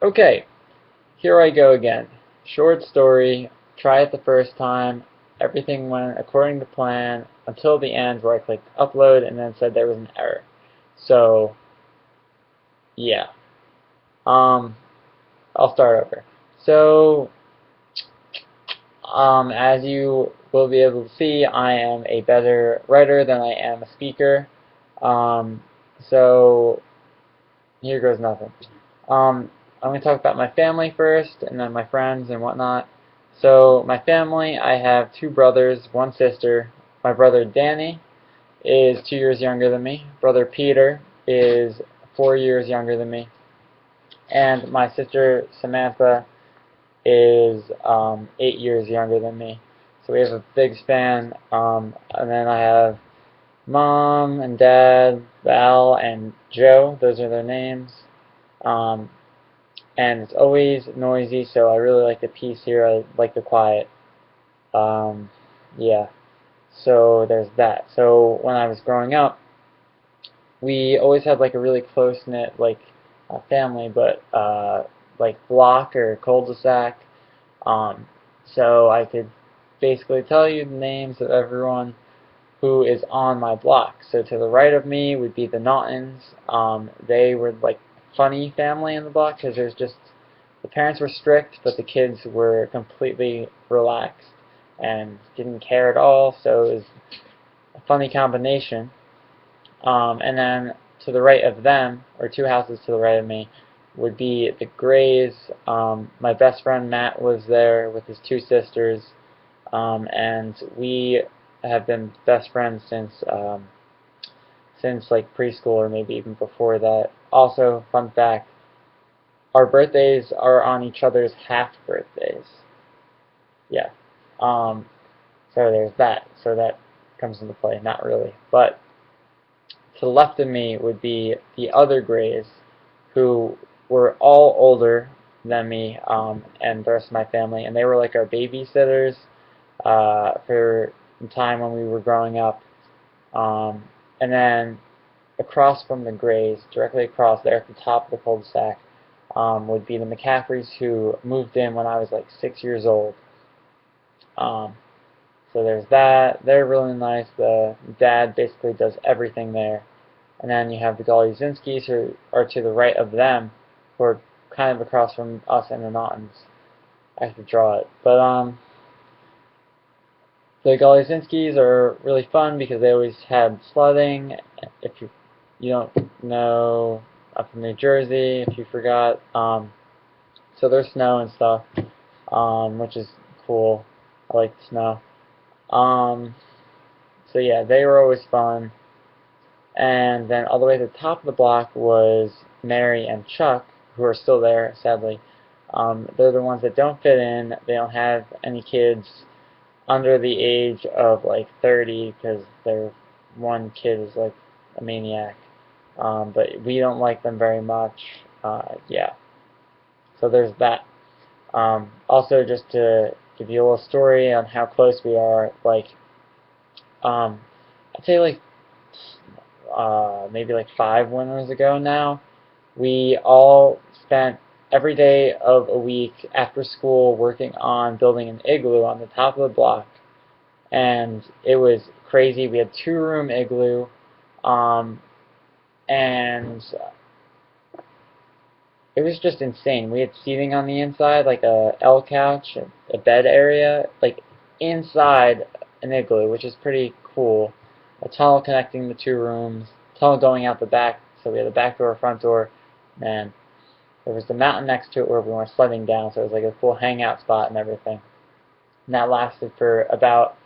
Okay, here I go again. Short story, try it the first time, everything went according to plan until the end where I clicked upload and then said there was an error. So, yeah. Um, I'll start over. So, as you will be able to see, I am a better writer than I am a speaker. Um, so, here goes nothing. I'm going to talk about my family first, and then my friends and whatnot. So, my family, I have two brothers, one sister. My brother Danny is 2 years younger than me. Brother Peter is 4 years younger than me. And my sister Samantha is 8 years younger than me. So we have a big span. And then I have Mom and Dad, Val and Joe. Those are their names. Um, and it's always noisy, so I really like the peace here. I like the quiet. Um, yeah. So there's that. So when I was growing up, we always had like a really close knit family, but like block or cul-de-sac. Um, so I could basically tell you the names of everyone who is on my block. So to the right of me would be the Naughtons. They were like funny family in the block because there's just the parents were strict, but the kids were completely relaxed and didn't care at all. So it was a funny combination. And then to the right of them, or two houses to the right of me, would be the Grays. My best friend Matt was there with his two sisters, and we have been best friends since like preschool or maybe even before that. Also, fun fact: our birthdays are on each other's half birthdays. Yeah. Um, so there's that. So that comes into play. Not really, but to the left of me would be the other Grays, who were all older than me and the rest of my family, and they were like our babysitters for the time when we were growing up. And then across from the Grays, directly across there at the top of the cul-de-sac, would be the McCaffreys, who moved in when I was like 6 years old. Um, so there's that. They're really nice. The dad basically does everything there. And then you have the Golizinskis, who are to the right of them, who are kind of across from us and the Naughtons. I have to draw it. But the Golizinskis are really fun because they always had sledding. If you don't know, I'm from New Jersey, if you forgot. So there's snow and stuff, which is cool. I like the snow. Um, so yeah, they were always fun. And then all the way to the top of the block was Mary and Chuck, who are still there, sadly. They're the ones that don't fit in. They don't have any kids under the age of like 30 because their one kid is like a maniac. But we don't like them very much. Yeah. So there's that. Also, just to give you a little story on how close we are, um, I'd say maybe like 5 winters ago now, we all spent every day of a week after school working on building an igloo on the top of the block, and it was crazy. We had 2-room igloo, um, and it was just insane. We had seating on the inside, like a L couch, a bed area, like inside an igloo, which is pretty cool. A tunnel connecting the 2 rooms, tunnel going out the back, so we had a back door, front door, and there was the mountain next to it where we were sledding down, so it was like a cool hangout spot and everything. And that lasted for about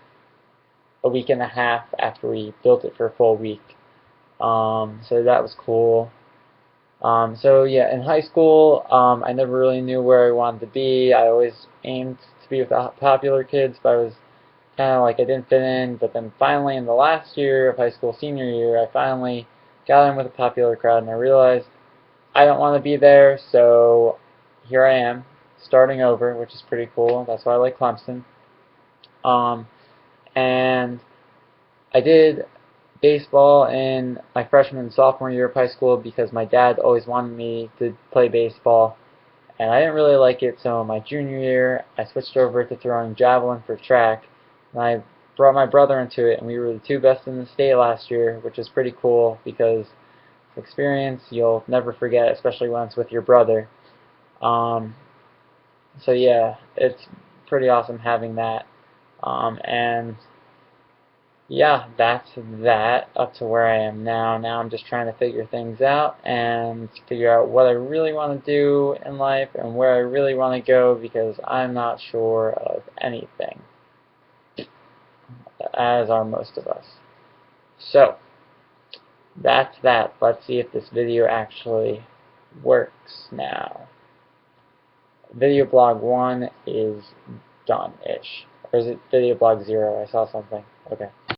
a week and a half after we built it for a full week. So that was cool. So yeah, in high school, I never really knew where I wanted to be. I always aimed to be with the popular kids, but I was kind of like I didn't fit in. But then finally, in the last year of high school, senior year, I finally got in with a popular crowd, and I realized I don't want to be there. So here I am, starting over, which is pretty cool. That's why I like Clemson. Um, and I did baseball in my freshman and sophomore year of high school because my dad always wanted me to play baseball, And I didn't really like it, so my junior year I switched over to throwing javelin for track, and I brought my brother into it, and we were the two best in the state last year, which is pretty cool because it's experience you'll never forget, especially when it's with your brother. Um, so yeah, it's pretty awesome having that. And yeah, that's that up to where I am now. Now I'm just trying to figure things out and figure out what I really want to do in life and where I really want to go because I'm not sure of anything, as are most of us. So, that's that. Let's see if this video actually works now. Video blog 1 is done-ish. Or is it video blog 0? I saw something. Okay.